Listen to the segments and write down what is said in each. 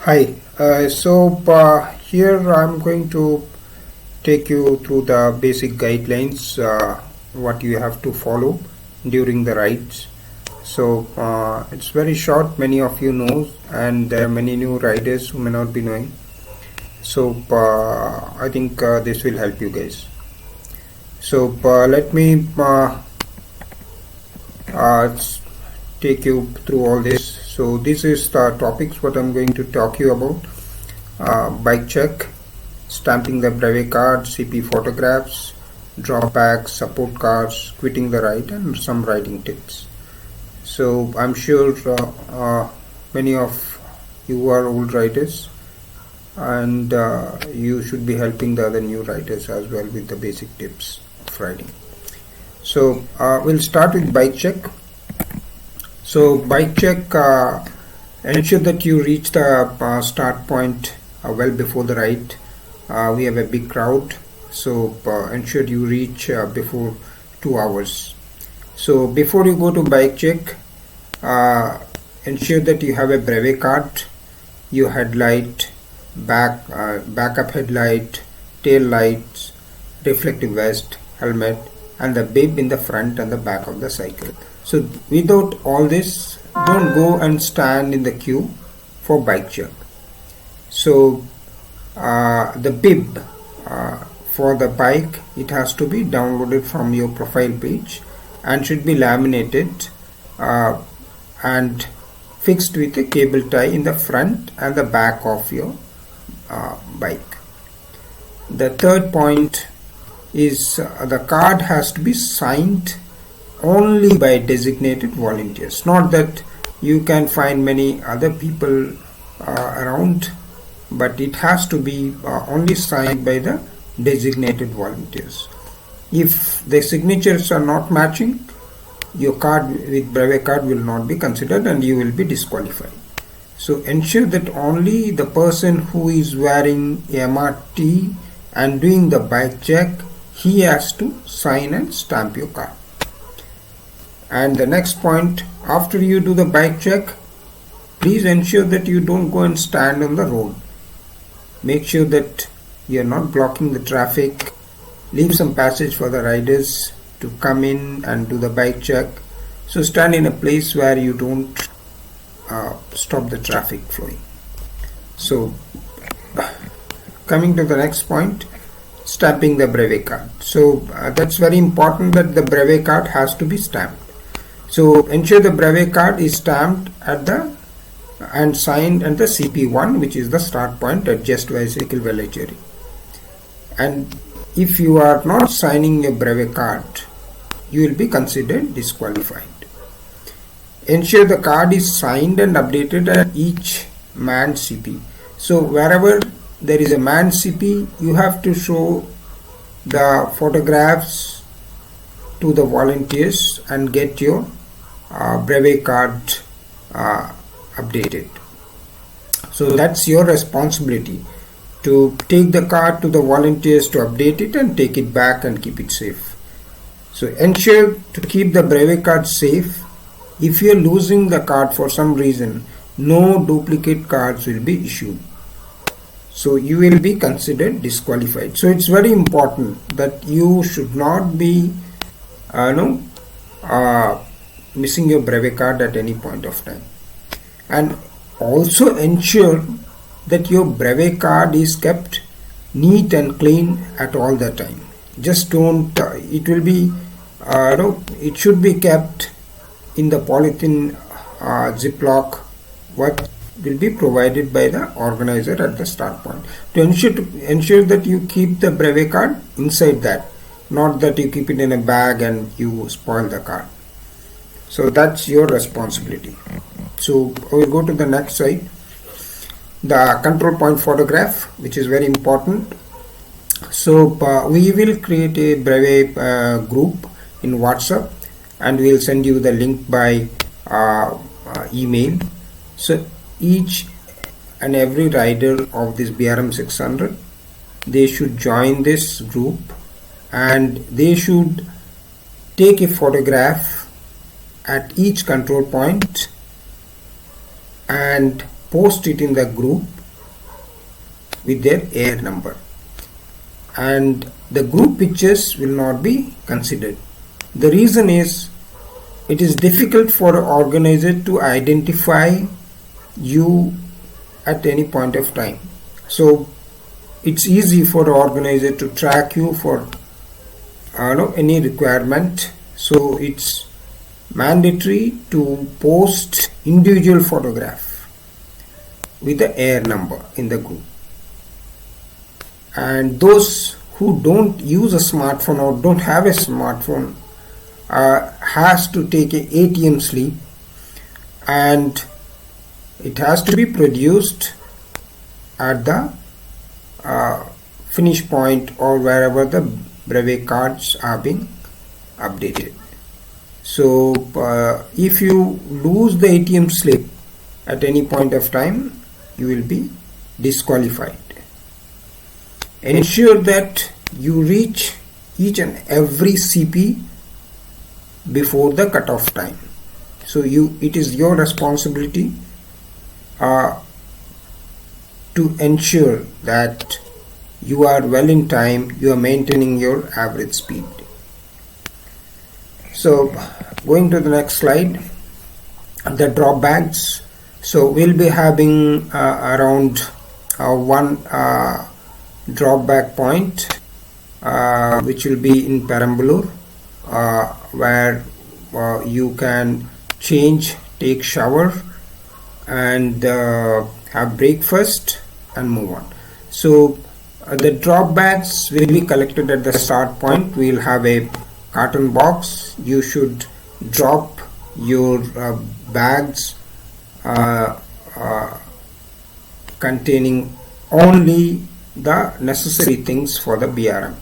Hi, here I'm going to take you through the basic guidelines, what you have to follow during the rides. It's very short, many of you know, and there are many new riders who may not be knowing. I think this will help you guys. Let me take you through all this. So this is the topics what I'm going to talk you about. Bike check, stamping the brevet card, CP photographs, drawbacks, support cars, quitting the ride, and some riding tips. So I'm sure many of you are old riders, and you should be helping the other new riders as well with the basic tips of riding. So we'll start with bike check. So bike check, ensure that you reach the start point well before the ride. We have a big crowd, so ensure you reach before 2 hours. So before you go to bike check, ensure that you have a brevet card, your headlight, backup headlight, tail lights, reflective vest, helmet, and the bib in the front and the back of the cycle. So without all this, don't go and stand in the queue for bike check. So the bib for the bike, it has to be downloaded from your profile page and should be laminated and fixed with a cable tie in the front and the back of your bike. The third point is the card has to be signed only by designated volunteers. Not that you can find many other people around, but it has to be only signed by the designated volunteers. If the signatures are not matching, your card with brevet card will not be considered and you will be disqualified. So ensure that only the person who is wearing MRT and doing the bike check, he has to sign and stamp your card. And the next point, after you do the bike check, please ensure that you don't go and stand on the road. Make sure that you are not blocking the traffic. Leave some passage for the riders to come in and do the bike check. So stand in a place where you don't stop the traffic flowing. So coming to the next point, stamping the brevet card. So that's very important that the brevet card has to be stamped. So ensure the brevet card is stamped at the and signed at the CP1, which is the start point at Just Bicycle Villageri. And if you are not signing your brevet card, you will be considered disqualified. Ensure the card is signed and updated at each man CP. So wherever there is a man CP, you have to show the photographs to the volunteers and get your brevet card updated. So that's your responsibility to take the card to the volunteers to update it and take it back and keep it safe. So ensure to keep the brevet card safe. If you are losing the card for some reason, no duplicate cards will be issued. So you will be considered disqualified. So it's very important that you should not be missing your brevet card at any point of time. And also ensure that your brevet card is kept neat and clean at all the time. Just don't, it will be, it should be kept in the polythene ziplock what will be provided by the organizer at the start point. To ensure that you keep the brevet card inside that, not that you keep it in a bag and you spoil the card. So that's your responsibility. So we'll go to the next slide. The control point photograph, which is very important. So we will create a brevet group in WhatsApp and we'll send you the link by email. So each and every rider of this BRM 600, they should join this group and they should take a photograph at each control point and post it in the group with their air number, and the group pictures will not be considered. The reason is it is difficult for an organizer to identify you at any point of time. So it's easy for the organizer to track you for any requirement. So it's mandatory to post individual photograph with the air number in the group. And those who don't use a smartphone or don't have a smartphone has to take a ATM slip, and it has to be produced at the finish point or wherever the brevet cards are being updated. So if you lose the ATM slip at any point of time, you will be disqualified. Ensure that you reach each and every CP before the cutoff time. So it is your responsibility to ensure that you are well in time, you are maintaining your average speed. So going to the next slide, the drawbacks. So we'll be having around one drawback point which will be in Perambalur, where you can change, take shower and have breakfast and move on. So the drawbacks will be collected at the start point. We will have a carton box. You should drop your bags containing only the necessary things for the BRM,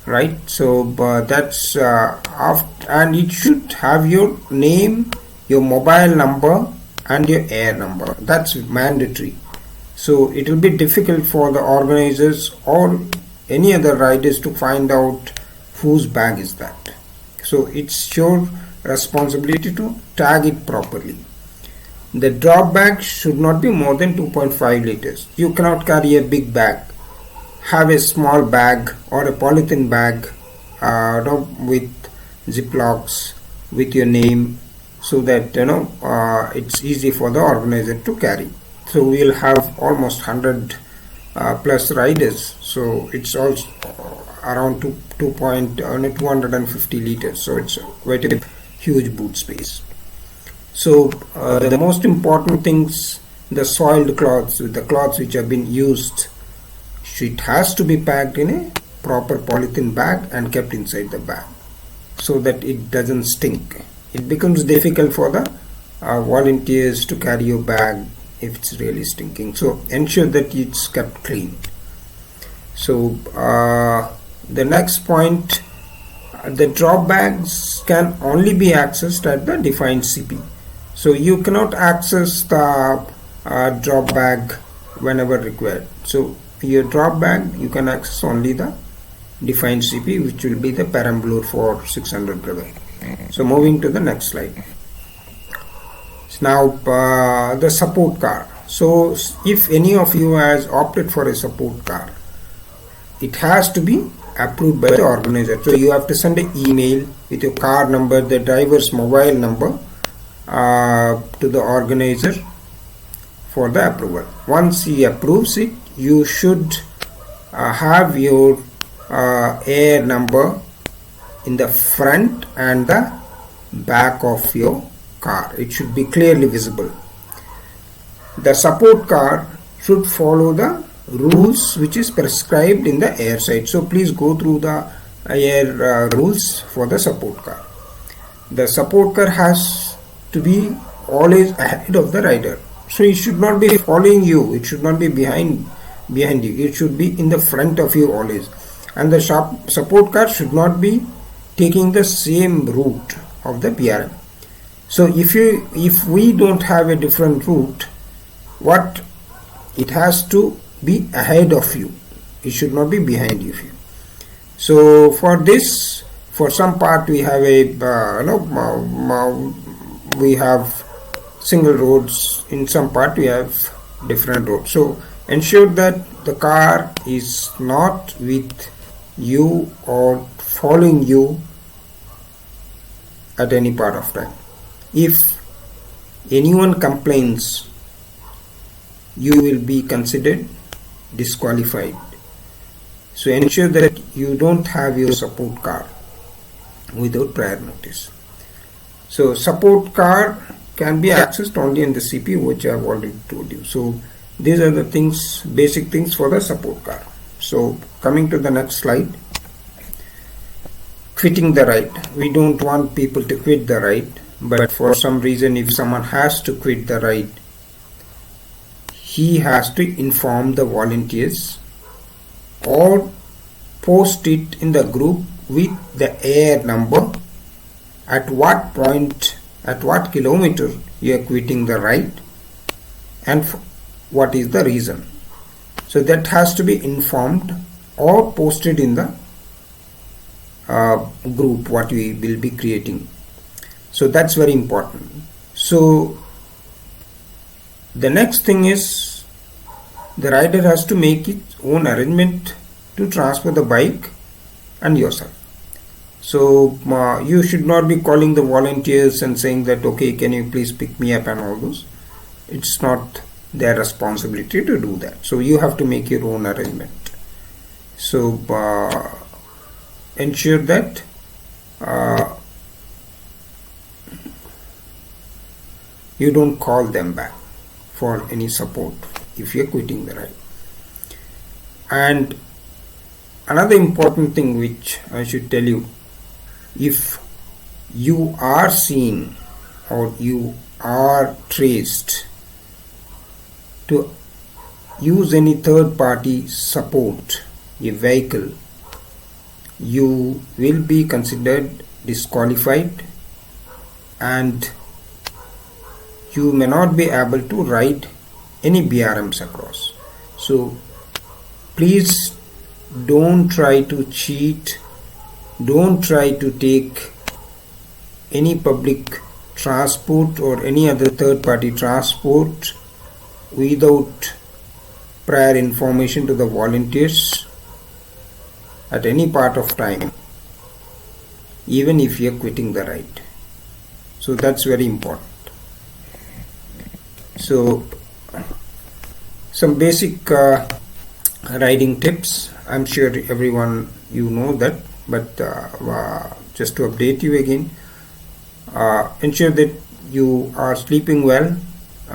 right? So that's and it should have your name, your mobile number and your air number. That's mandatory. So it will be difficult for the organizers or any other riders to find out whose bag is that. So it's your responsibility to tag it properly. The drop bag should not be more than 2.5 liters. You cannot carry a big bag. Have a small bag or a polythene bag with ziplocks with your name, so that it's easy for the organizer to carry. So we'll have almost 100 plus riders. So it's also around 250 liters. So it's quite a huge boot space. So the most important things, the soiled cloths, the cloths which have been used, it has to be packed in a proper polythene bag and kept inside the bag so that it doesn't stink. It becomes difficult for the volunteers to carry your bag if it's really stinking. So ensure that it's kept clean. So the next point, the drop bags can only be accessed at the defined CP. So you cannot access the drop bag whenever required. So your drop bag you can access only the defined CP, which will be the Perambalur for 600 brevet. So moving to the next slide. Now the support car. So if any of you has opted for a support car, it has to be approved by the organizer. So you have to send an email with your car number, the driver's mobile number to the organizer for the approval. Once he approves it, you should have your air number in the front and the back of your car. It should be clearly visible. The support car should follow the rules which is prescribed in the air side. So please go through the air rules for the support car. The support car has to be always ahead of the rider. So it should not be following you. It should not be behind you. It should be in the front of you always. And the support car should not be taking the same route of the BRM. So if we don't have a different route, it has to be ahead of you. It should not be behind you. So for this, for some part we have a single roads. In some part we have different roads. So ensure that the car is not with you or following you at any part of time. If anyone complains, you will be considered disqualified. So ensure that you don't have your support car without prior notice. So support car can be accessed only in the CPU, which I have already told you. So these are the things, basic things for the support car. So coming to the next slide, quitting the ride. We don't want people to quit the ride, but for some reason if someone has to quit the ride, he has to inform the volunteers or post it in the group with the air number, at what point, at what kilometer you are quitting the ride, and what is the reason. So that has to be informed or posted in the group what we will be creating. So that's very important. So the next thing is, the rider has to make its own arrangement to transfer the bike and yourself. So you should not be calling the volunteers and saying that, okay, can you please pick me up and all those. It's not their responsibility to do that. So you have to make your own arrangement. So ensure that you don't call them back for any support if you're quitting the ride. And another important thing which I should tell you, if you are seen or you are traced to use any third party support a vehicle, you will be considered disqualified and you may not be able to ride any BRMs across. So please don't try to cheat, don't try to take any public transport or any other third party transport without prior information to the volunteers at any part of time, even if you are quitting the ride. So that's very important. So some basic riding tips. I'm sure everyone you know that, but just to update you again, ensure that you are sleeping well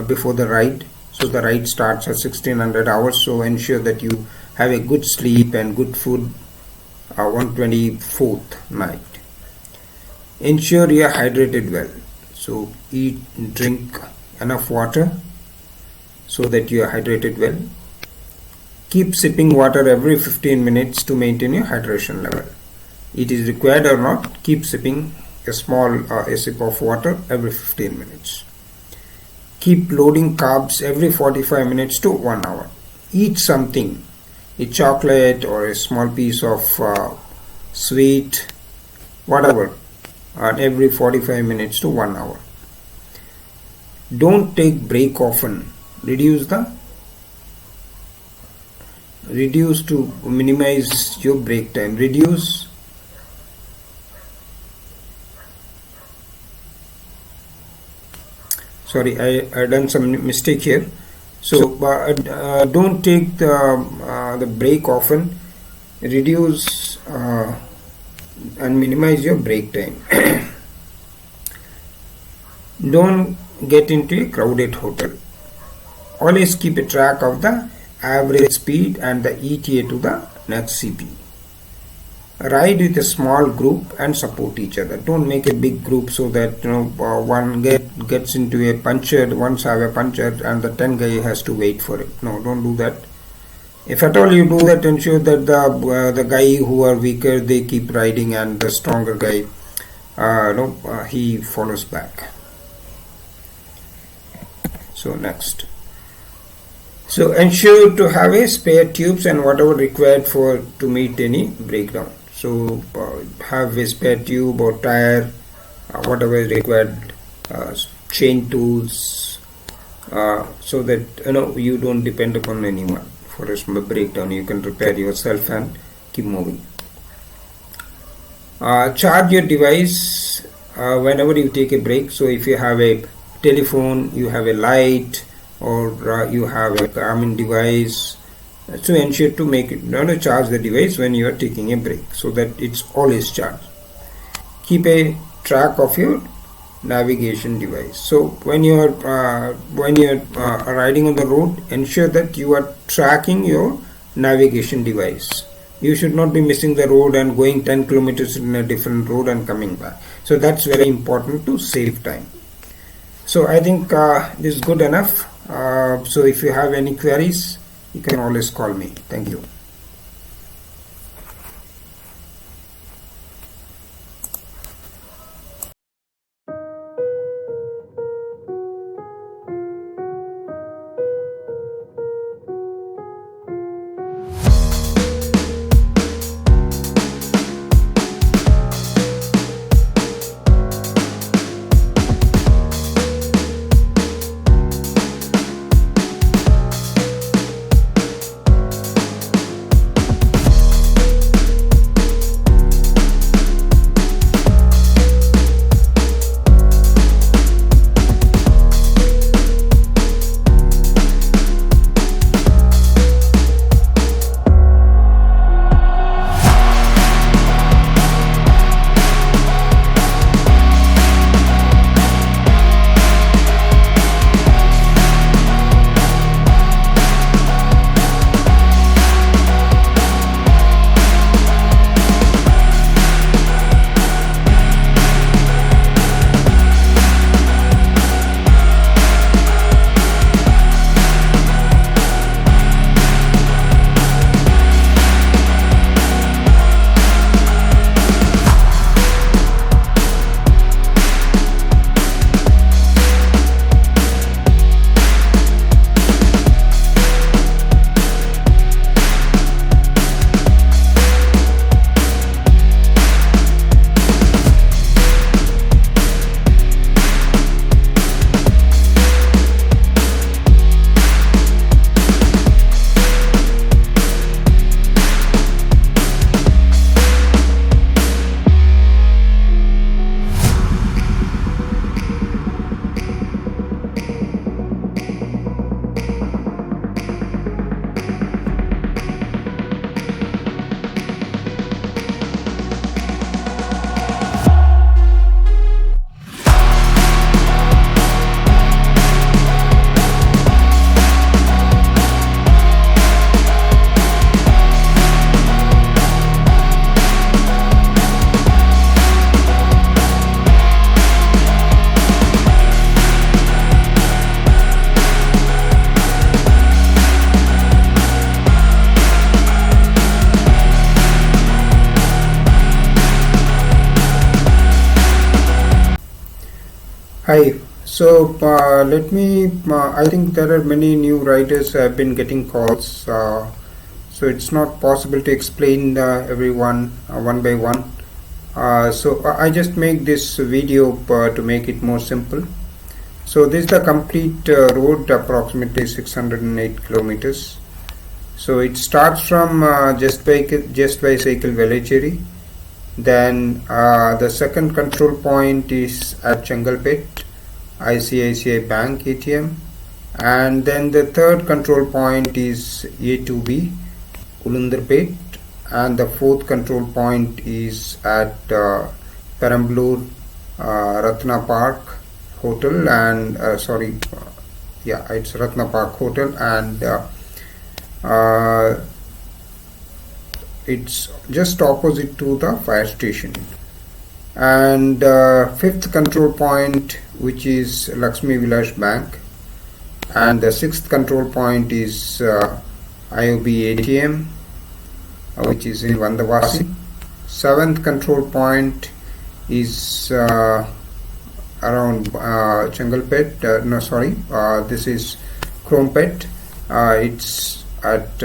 before the ride. So the ride starts at 1600 hours, so ensure that you have a good sleep and good food 124th night. Ensure you are hydrated well, so eat and drink enough water so that you are hydrated well. Keep sipping water every 15 minutes to maintain your hydration level. It is required or not, keep sipping a sip of water every 15 minutes. Keep loading carbs every 45 minutes to 1 hour. Eat something, a chocolate or a small piece of sweet, whatever, every 45 minutes to 1 hour. Don't take break often. Reduce to minimize your break time. Sorry, I done some mistake here. So don't take the break often. Reduce and minimize your break time. Don't get into a crowded hotel. Always keep a track of the average speed and the ETA to the next CP. Ride with a small group and support each other. Don't make a big group so that one gets into a puncture, once have a puncture and the 10 guy has to wait for it. No, don't do that. If at all you do that, ensure that the guy who are weaker, they keep riding and the stronger guy he follows back. So next. So ensure to have a spare tubes and whatever required to meet any breakdown. So have a spare tube or tire, whatever is required, chain tools, so that you don't depend upon anyone for a breakdown. You can repair yourself and keep moving. Charge your device whenever you take a break. So if you have a telephone, you have a light, or you have a Garmin device, so ensure to make it charge the device when you are taking a break, so that it's always charged. Keep a track of your navigation device. So when you are riding on the road, ensure that you are tracking your navigation device. You should not be missing the road and going 10 kilometers in a different road and coming back. So that's very important to save time. So I think this is good enough. So if you have any queries, you can always call me. Thank you. Hi. So let me. I think there are many new writers who have been getting calls. So it's not possible to explain everyone one by one. So I just make this video to make it more simple. So this is the complete road, approximately 608 kilometers. So it starts from Just Bicycle Velachery. Then the second control point is at Chengalpet, ICICI Bank ATM, and then the third control point is A2B, Ulundarpet, and the fourth control point is at Perambalur Ratna Park Hotel, and it's Ratna Park Hotel, and it's just opposite to the fire station. And fifth control point, which is Lakshmi Vilas Bank, and the sixth control point is IOB ATM, which is in Vandavasi. Seventh control point is around Chengalpet. This is Krompet. It's at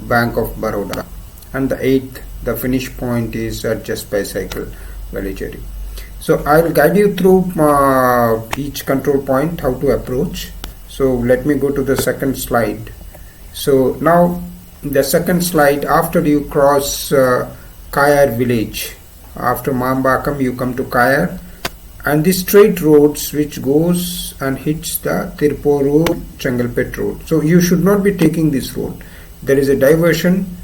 Bank of Baroda. And the eighth, the finish point, is at Just Bicycle Velachery. So I'll guide you through each control point, how to approach. So let me go to the second slide. So now the second slide, after you cross Kayar village, after Mambakam you come to Kayar, and the straight roads which goes and hits the Tirupur Chengalpet road. So you should not be taking this road. There is a diversion.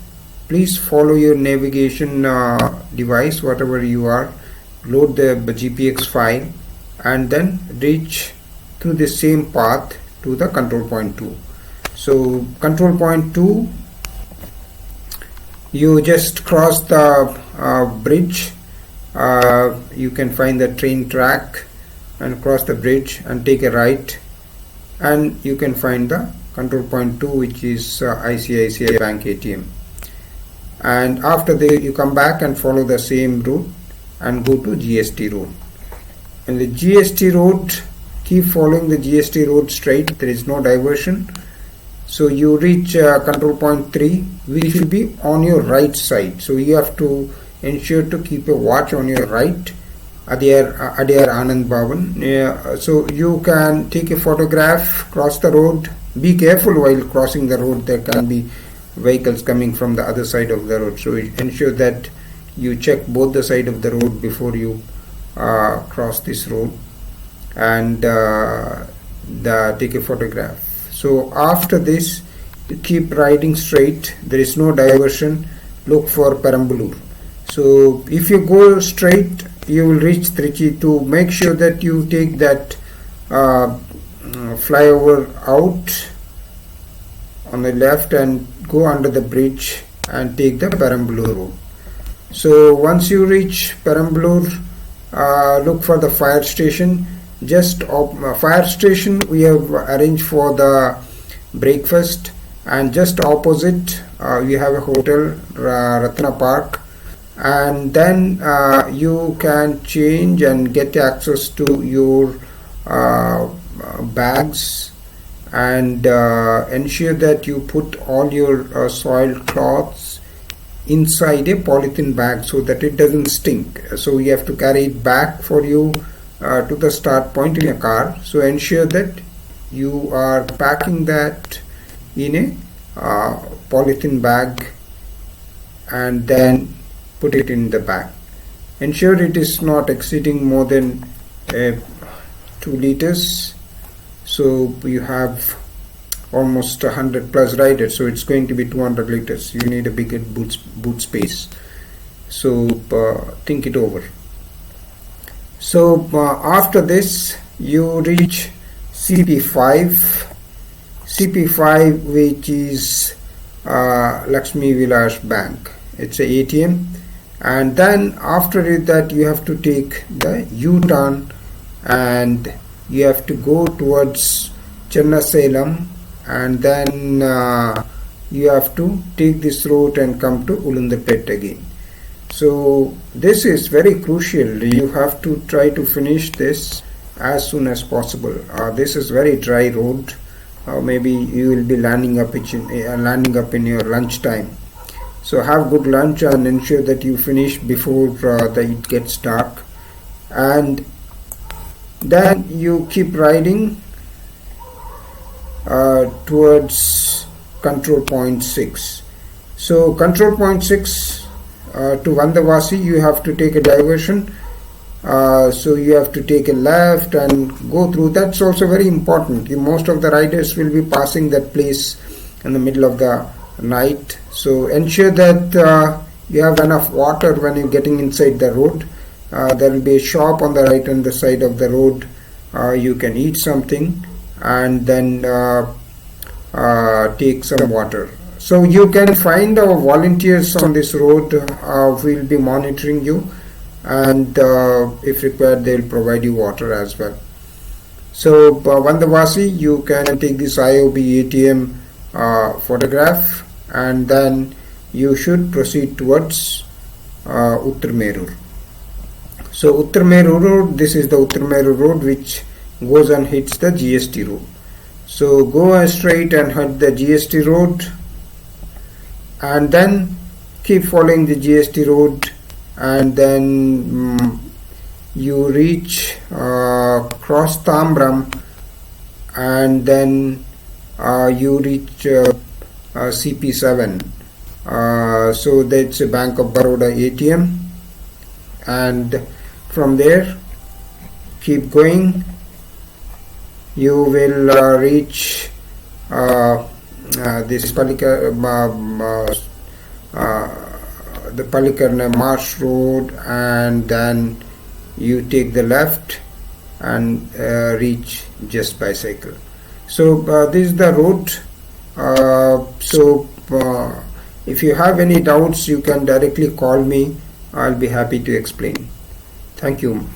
Please follow your navigation device, whatever you are, load the GPX file, and then reach through the same path to the control point 2. So control point 2, you just cross the bridge. You can find the train track and cross the bridge and take a right, and you can find the control point 2, which is ICICI Bank ATM. And after that you come back and follow the same route and go to GST road. And the GST road, keep following the GST road straight, there is no diversion. So you reach control point 3, which will be on your right side. So you have to ensure to keep a watch on your right, Adyar Anand Bhavan. So you can take a photograph, cross the road. Be careful while crossing the road, there can be vehicles coming from the other side of the road. So ensure that you check both the side of the road before you cross this road, and take a photograph. So after this you keep riding straight, there is no diversion. Look for Perambalur. So if you go straight, you will reach Trichy. To make sure that you take that flyover out on the left and go under the bridge and take the Perambalur road. So once you reach Perambalur, look for the fire station. Just fire station we have arranged for the breakfast, and just opposite we have a hotel, Ratna Park, and then you can change and get access to your bags, and ensure that you put all your soiled cloths inside a polythene bag so that it doesn't stink. So you have to carry it back for you to the start point in a car. So ensure that you are packing that in a polythene bag and then put it in the bag. Ensure it is not exceeding more than 2 liters. So you have almost 100 plus riders, so it's going to be 200 liters. You need a bigger boot space. So think it over. So after this you reach CP5, which is Lakshmi Vilas Bank. It's a ATM, and then after that you have to take the U-turn and you have to go towards Channasalem, and then you have to take this route and come to Ulundarpet again. So this is very crucial. You have to try to finish this as soon as possible. This is very dry road. Maybe you will be landing up in your lunch time. So have good lunch and ensure that you finish before it gets dark, and then you keep riding towards control point 6. So control point 6 to Vandavasi you have to take a diversion. So you have to take a left and go through. That's also very important. Most of the riders will be passing that place in the middle of the night. So ensure that you have enough water when you're getting inside the road. There will be a shop on the right hand side of the road. You can eat something and then take some water. So you can find our volunteers on this road who will be monitoring you, and if required they will provide you water as well. So Vandavasi, you can take this IOB ATM photograph, and then you should proceed towards Uttarmerur. So Uttarmerur road, this is the Uttarmerur road which goes and hits the GST road. So go straight and hit the GST road, and then keep following the GST road, and then you reach cross Tambram, and then you reach CP7. So that's a Bank of Baroda ATM, and from there keep going. You will reach this the Palikarna Marsh Road, and then you take the left and reach Just Bicycle. So this is the road. If you have any doubts, you can directly call me. I'll be happy to explain. Thank you.